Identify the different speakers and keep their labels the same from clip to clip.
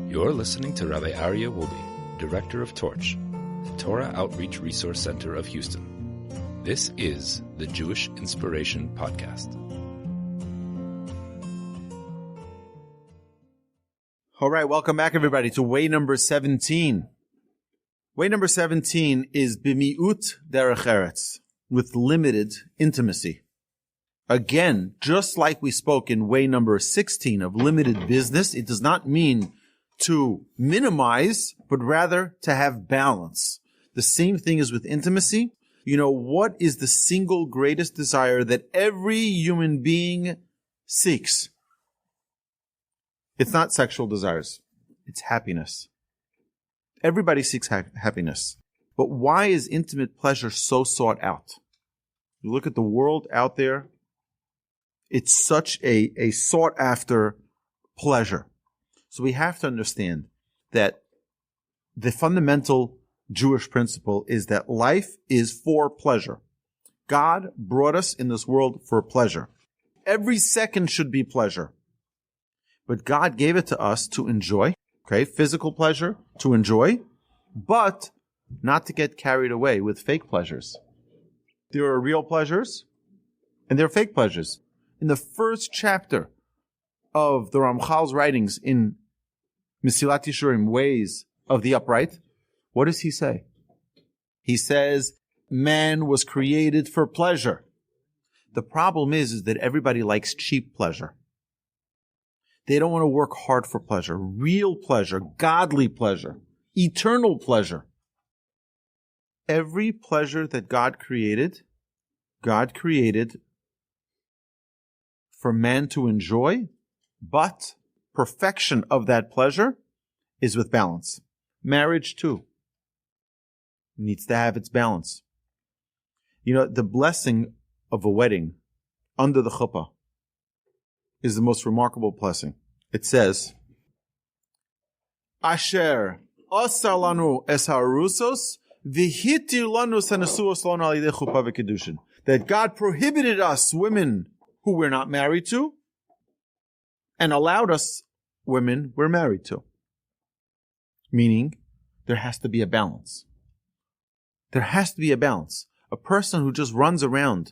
Speaker 1: You're listening to Rabbi Aryeh Wolbe, Director of Torch, the Torah Outreach Resource Center of Houston. This is the Jewish Inspiration Podcast.
Speaker 2: All right, welcome back, everybody, to way number 17. Way number 17 is Bimiut Derech Eretz, with limited intimacy. Again, just like we spoke in way number 16 of limited business, it does not mean to minimize, but rather to have balance. The same thing is with intimacy. You know, what is the single greatest desire that every human being seeks? It's not sexual desires. It's happiness. Everybody seeks happiness. But why is intimate pleasure so sought out? You look at the world out there, it's such a sought after pleasure. So we have to understand that the fundamental Jewish principle is that life is for pleasure. God brought us in this world for pleasure. Every second should be pleasure. But God gave it to us to enjoy, okay? Physical pleasure to enjoy, but not to get carried away with fake pleasures. There are real pleasures and there are fake pleasures. In the first chapter of the Ramchal's writings in Mesilat Yesharim, Ways of the Upright, what does he say? He says, man was created for pleasure. The problem is that everybody likes cheap pleasure. They don't want to work hard for pleasure, real pleasure, godly pleasure, eternal pleasure. Every pleasure that God created for man to enjoy, but perfection of that pleasure is with balance. Marriage, too, needs to have its balance. You know, the blessing of a wedding under the chuppah is the most remarkable blessing. It says, Asher asar lanu es harusos v'hitir lanu senesuos lanu al yidei chuppah v'kedushin. That God prohibited us, women who we're not married to, and allowed us, women we're married to. Meaning, there has to be a balance. There has to be a balance. A person who just runs around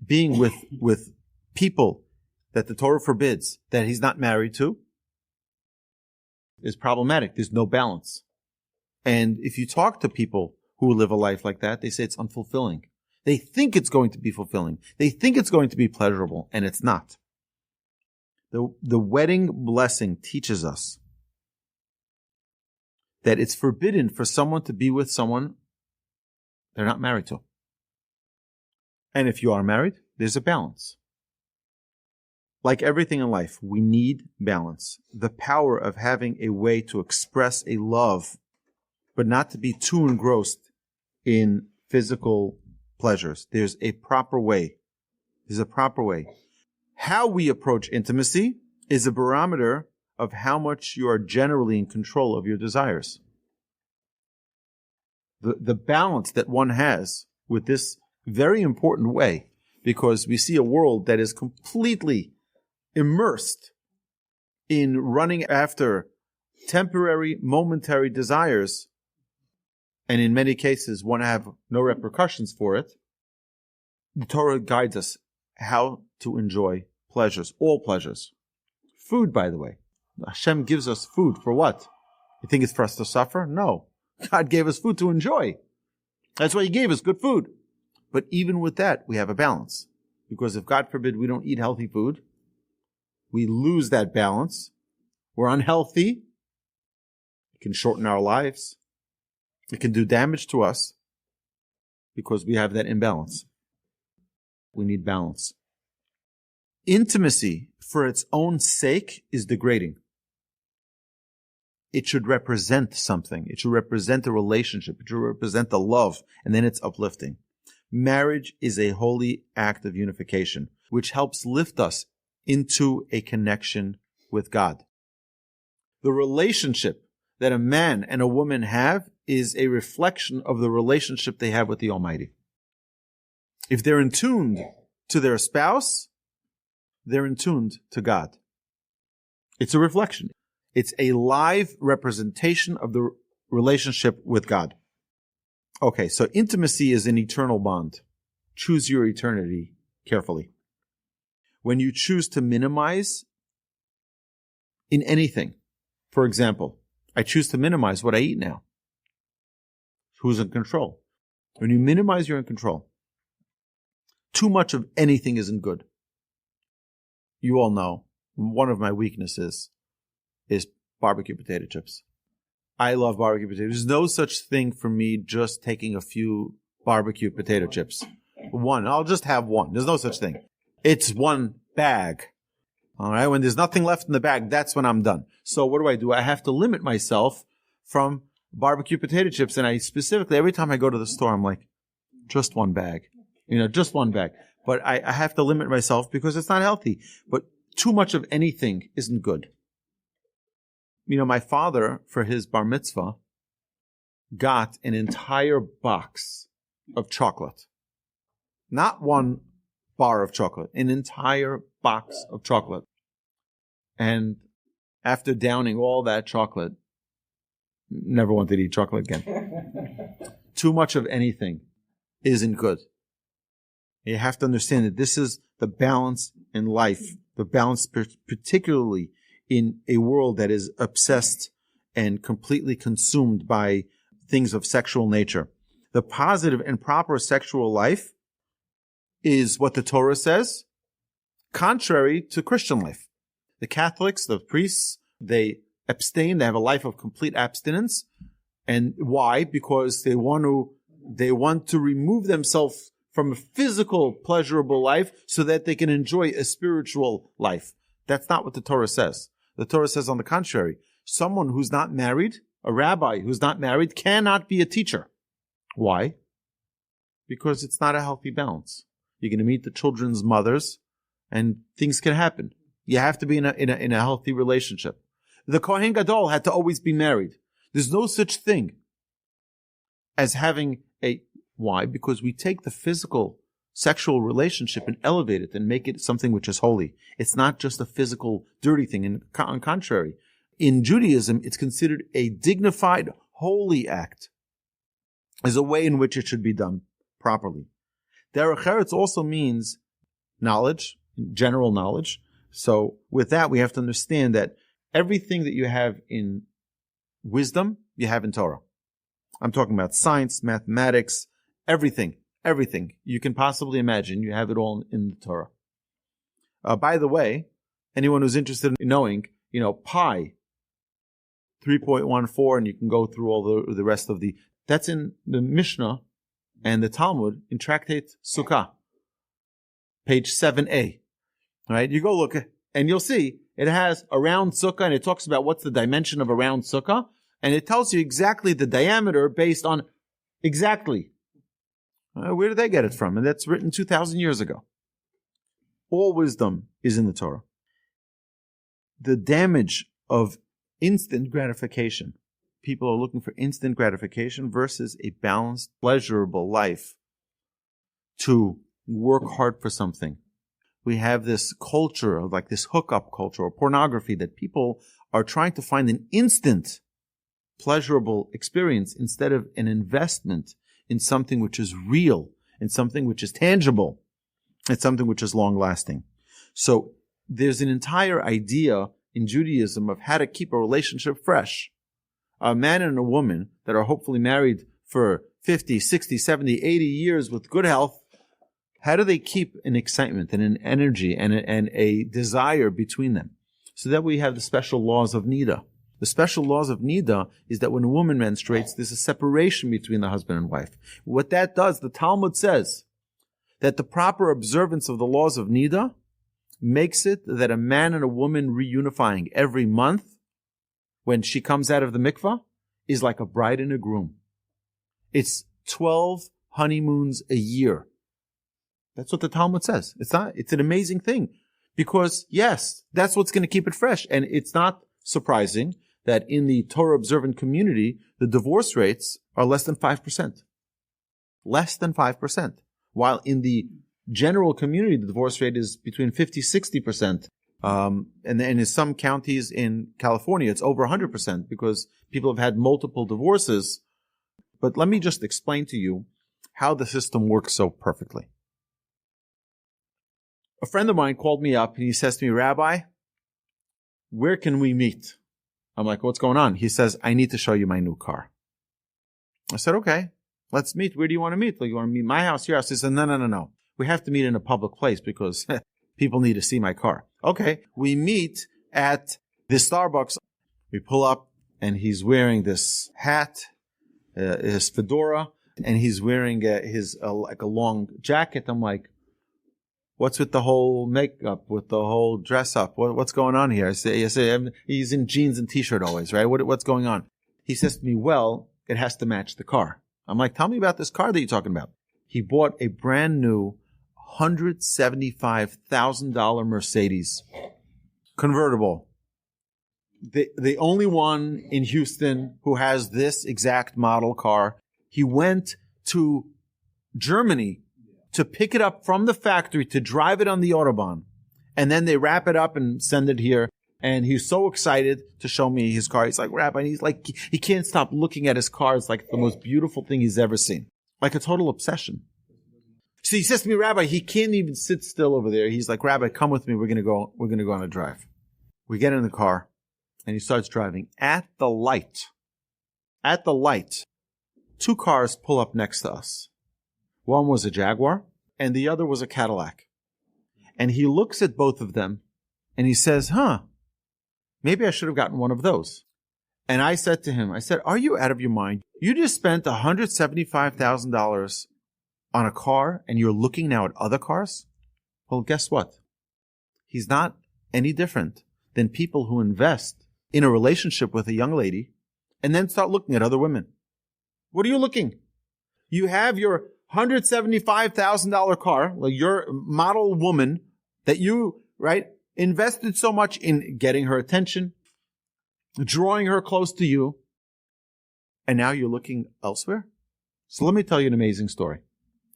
Speaker 2: being with people that the Torah forbids, that he's not married to, is problematic. There's no balance. And if you talk to people who live a life like that, they say it's unfulfilling. They think it's going to be fulfilling. They think it's going to be pleasurable, and it's not. The wedding blessing teaches us that it's forbidden for someone to be with someone they're not married to. And if you are married, there's a balance. Like everything in life, we need balance. The power of having a way to express a love, but not to be too engrossed in physical pleasures. There's a proper way. There's a proper way. How we approach intimacy is a barometer of how much you are generally in control of your desires. The balance that one has with this very important way, because we see a world that is completely immersed in running after temporary, momentary desires, and in many cases want to have no repercussions for it. The Torah guides us how to enjoy pleasures, all pleasures. Food, by the way. Hashem gives us food for what? You think it's for us to suffer? No. God gave us food to enjoy. That's why He gave us good food. But even with that, we have a balance. Because if, God forbid, we don't eat healthy food, we lose that balance. We're unhealthy. It can shorten our lives. It can do damage to us because we have that imbalance. We need balance. Intimacy, for its own sake, is degrading. It should represent something. It should represent a relationship. It should represent the love, and then it's uplifting. Marriage is a holy act of unification, which helps lift us into a connection with God. The relationship that a man and a woman have is a reflection of the relationship they have with the Almighty. If they're in tune to their spouse, they're in tune to God. It's a reflection. It's a live representation of the relationship with God. Okay, so intimacy is an eternal bond. Choose your eternity carefully. When you choose to minimize in anything, for example, I choose to minimize what I eat now. Who's in control? When you minimize, you're in control. Too much of anything isn't good. You all know one of my weaknesses is barbecue potato chips. I love barbecue potatoes. There's no such thing for me just taking a few barbecue potato chips. One. I'll just have one. There's no such thing. It's one bag. All right? When there's nothing left in the bag, that's when I'm done. So what do? I have to limit myself from barbecue potato chips. And I specifically, every time I go to the store, I'm like, just one bag. Just one bag. But I have to limit myself because it's not healthy. But too much of anything isn't good. My father, for his bar mitzvah, got an entire box of chocolate. Not one bar of chocolate, an entire box of chocolate. And after downing all that chocolate, never wanted to eat chocolate again. Too much of anything isn't good. You have to understand that this is the balance in life, the balance particularly in a world that is obsessed and completely consumed by things of sexual nature. The positive and proper sexual life is what the Torah says, contrary to Christian life. The Catholics, the priests, they abstain, they have a life of complete abstinence. And why? Because they want to remove themselves from a physical, pleasurable life so that they can enjoy a spiritual life. That's not what the Torah says. The Torah says, on the contrary, someone who's not married, a rabbi who's not married, cannot be a teacher. Why? Because it's not a healthy balance. You're going to meet the children's mothers, and things can happen. You have to be in a healthy relationship. The Kohen Gadol had to always be married. There's no such thing as having a... Why? Because we take the physical sexual relationship and elevate it and make it something which is holy. It's not just a physical, dirty thing. And on contrary, in Judaism, it's considered a dignified, holy act as a way in which it should be done properly. Derech Eretz also means knowledge, general knowledge. So with that, we have to understand that everything that you have in wisdom, you have in Torah. I'm talking about science, mathematics, everything you can possibly imagine, you have it all in the Torah. By the way, anyone who's interested in knowing, pi, 3.14, and you can go through all the rest of that's in the Mishna and the Talmud in Tractate Sukkah, page 7a. Right? You go look and you'll see it has a round sukkah, and it talks about what's the dimension of a round sukkah, and it tells you exactly the diameter based on exactly. Where did they get it from? And that's written 2,000 years ago. All wisdom is in the Torah. The damage of instant gratification. People are looking for instant gratification versus a balanced, pleasurable life. To work hard for something. We have this culture of like this hookup culture or pornography that people are trying to find an instant pleasurable experience instead of an investment in something which is real, in something which is tangible, and something which is long-lasting. So there's an entire idea in Judaism of how to keep a relationship fresh. A man and a woman that are hopefully married for 50, 60, 70, 80 years with good health, how do they keep an excitement and an energy and a desire between them? So that we have the special laws of Nida. The special laws of Nida is that when a woman menstruates, there's a separation between the husband and wife. What that does, the Talmud says that the proper observance of the laws of Nida makes it that a man and a woman reunifying every month when she comes out of the mikvah is like a bride and a groom. It's 12 honeymoons a year. That's what the Talmud says. It's an amazing thing because yes, that's what's going to keep it fresh. And it's not surprising that in the Torah observant community, the divorce rates are less than 5%. Less than 5%. While in the general community, the divorce rate is between 50, 60%. And in some counties in California, it's over 100% because people have had multiple divorces. But let me just explain to you how the system works so perfectly. A friend of mine called me up and he says to me, Rabbi, where can we meet? I'm like, what's going on? He says, I need to show you my new car. I said, okay, let's meet. Where do you want to meet? Like, you want to meet my house, your house? He said, no. We have to meet in a public place because people need to see my car. Okay, we meet at the Starbucks. We pull up and he's wearing this hat, his fedora, and he's wearing his like a long jacket. I'm like, what's with the whole makeup, with the whole dress up? What's going on here? I say, he's in jeans and t-shirt always, right? What's going on? He says to me, well, it has to match the car. I'm like, tell me about this car that you're talking about. He bought a brand new $175,000 Mercedes convertible. The only one in Houston who has this exact model car. He went to Germany to pick it up from the factory to drive it on the Autobahn. And then they wrap it up and send it here. And he's so excited to show me his car. He's like, Rabbi, and he's like, he can't stop looking at his car. It's like the most beautiful thing he's ever seen. Like a total obsession. So he says to me, Rabbi, he can't even sit still over there. He's like, Rabbi, come with me. We're going to go on a drive. We get in the car and he starts driving. At the light, two cars pull up next to us. One was a Jaguar and the other was a Cadillac. And he looks at both of them and he says, maybe I should have gotten one of those. And I said to him, are you out of your mind? You just spent $175,000 on a car and you're looking now at other cars? Well, guess what? He's not any different than people who invest in a relationship with a young lady and then start looking at other women. What are you looking? You have your $175,000 car, like your model woman that you, right, invested so much in getting her attention, drawing her close to you, and now you're looking elsewhere? So let me tell you an amazing story.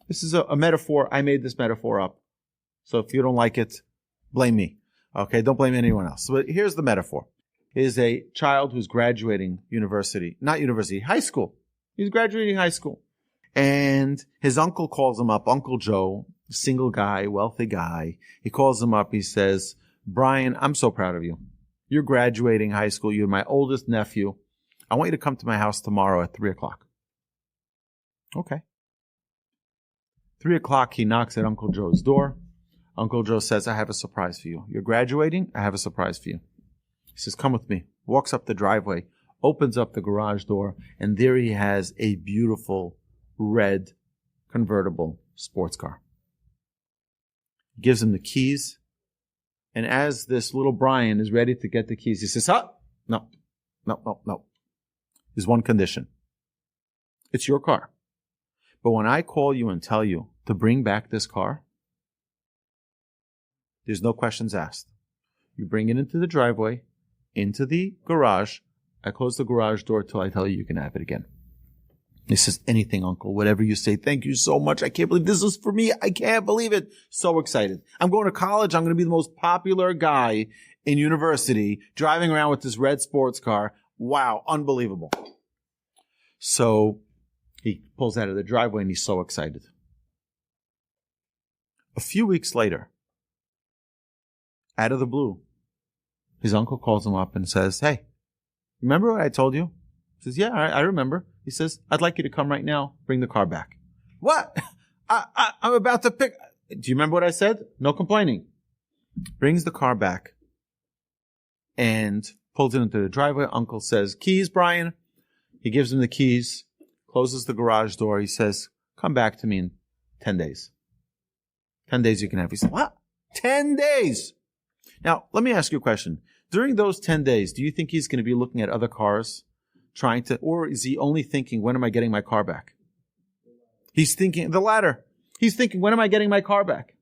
Speaker 2: This is a metaphor. I made this metaphor up. So if you don't like it, blame me. Okay, don't blame anyone else. But here's the metaphor. Is a child who's graduating high school. He's graduating high school. And his uncle calls him up, Uncle Joe, single guy, wealthy guy. He calls him up. He says, Brian, I'm so proud of you. You're graduating high school. You're my oldest nephew. I want you to come to my house tomorrow at 3:00. Okay. 3:00, he knocks at Uncle Joe's door. Uncle Joe says, I have a surprise for you. You're graduating? I have a surprise for you. He says, come with me. Walks up the driveway, opens up the garage door, and there he has a beautiful red convertible sports car. Gives him the keys. And as this little Brian is ready to get the keys, he says, no. There's one condition. It's your car. But when I call you and tell you to bring back this car, there's no questions asked. You bring it into the driveway, into the garage. I close the garage door till I tell you can have it again. He says, anything, Uncle, whatever you say. Thank you so much. I can't believe this is for me. I can't believe it. So excited. I'm going to college. I'm going to be the most popular guy in university driving around with this red sports car. Wow. Unbelievable. So he pulls out of the driveway and he's so excited. A few weeks later, out of the blue, his uncle calls him up and says, hey, remember what I told you? He says, yeah, I remember. He says, I'd like you to come right now, bring the car back. What? I'm about to pick. Do you remember what I said? No complaining. Brings the car back and pulls it into the driveway. Uncle says, keys, Brian. He gives him the keys, closes the garage door. He says, come back to me in 10 days. 10 days you can have. He said, what? 10 days. Now, let me ask you a question. During those 10 days, do you think he's going to be looking at other cars, or is he only thinking, when am I getting my car back? He's thinking the latter. He's thinking, when am I getting my car back?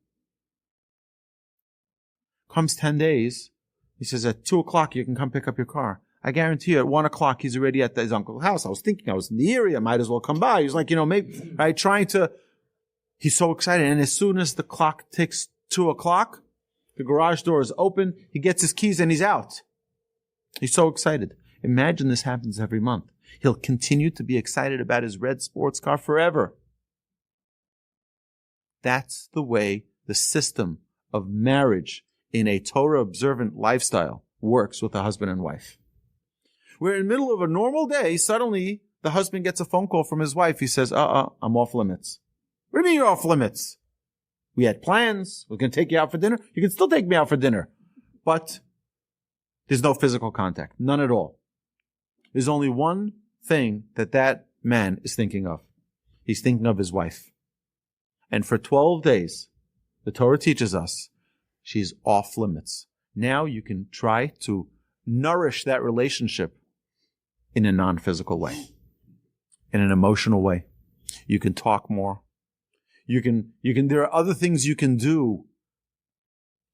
Speaker 2: Comes 10 days. He says, at 2:00, you can come pick up your car. I guarantee you, at 1:00, he's already at his uncle's house. I was thinking, I was in the area. Might as well come by. He's like, maybe, right, he's so excited. And as soon as the clock ticks 2:00, The garage door is open. He gets his keys and he's out. He's so excited. Imagine this happens every month. He'll continue to be excited about his red sports car forever. That's the way the system of marriage in a Torah-observant lifestyle works with a husband and wife. Where in the middle of a normal day, suddenly the husband gets a phone call from his wife. He says, I'm off limits. What do you mean you're off limits? We had plans. We're going to take you out for dinner. You can still take me out for dinner. But there's no physical contact. None at all. There's only one thing that man is thinking of. He's thinking of his wife. And for 12 days, the Torah teaches us, she's off limits. Now you can try to nourish that relationship in a non-physical way, in an emotional way. You can talk more. There are other things you can do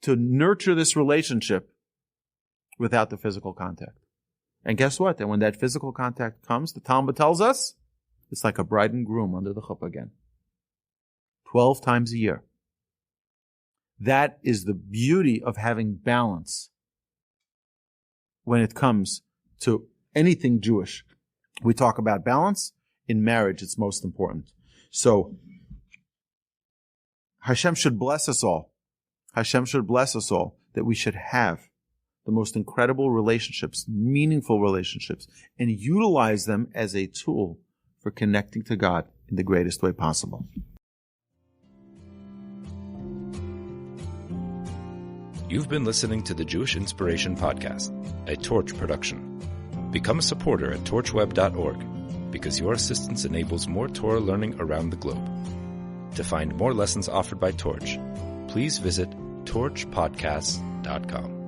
Speaker 2: to nurture this relationship without the physical contact. And guess what? And when that physical contact comes, the Talmud tells us, it's like a bride and groom under the chuppah again. 12 times a year. That is the beauty of having balance when it comes to anything Jewish. We talk about balance. In marriage, it's most important. So, Hashem should bless us all. Hashem should bless us all that we should have the most incredible relationships, meaningful relationships, and utilize them as a tool for connecting to God in the greatest way possible.
Speaker 1: You've been listening to the Jewish Inspiration Podcast, a Torch production. Become a supporter at torchweb.org because your assistance enables more Torah learning around the globe. To find more lessons offered by Torch, please visit torchpodcasts.com.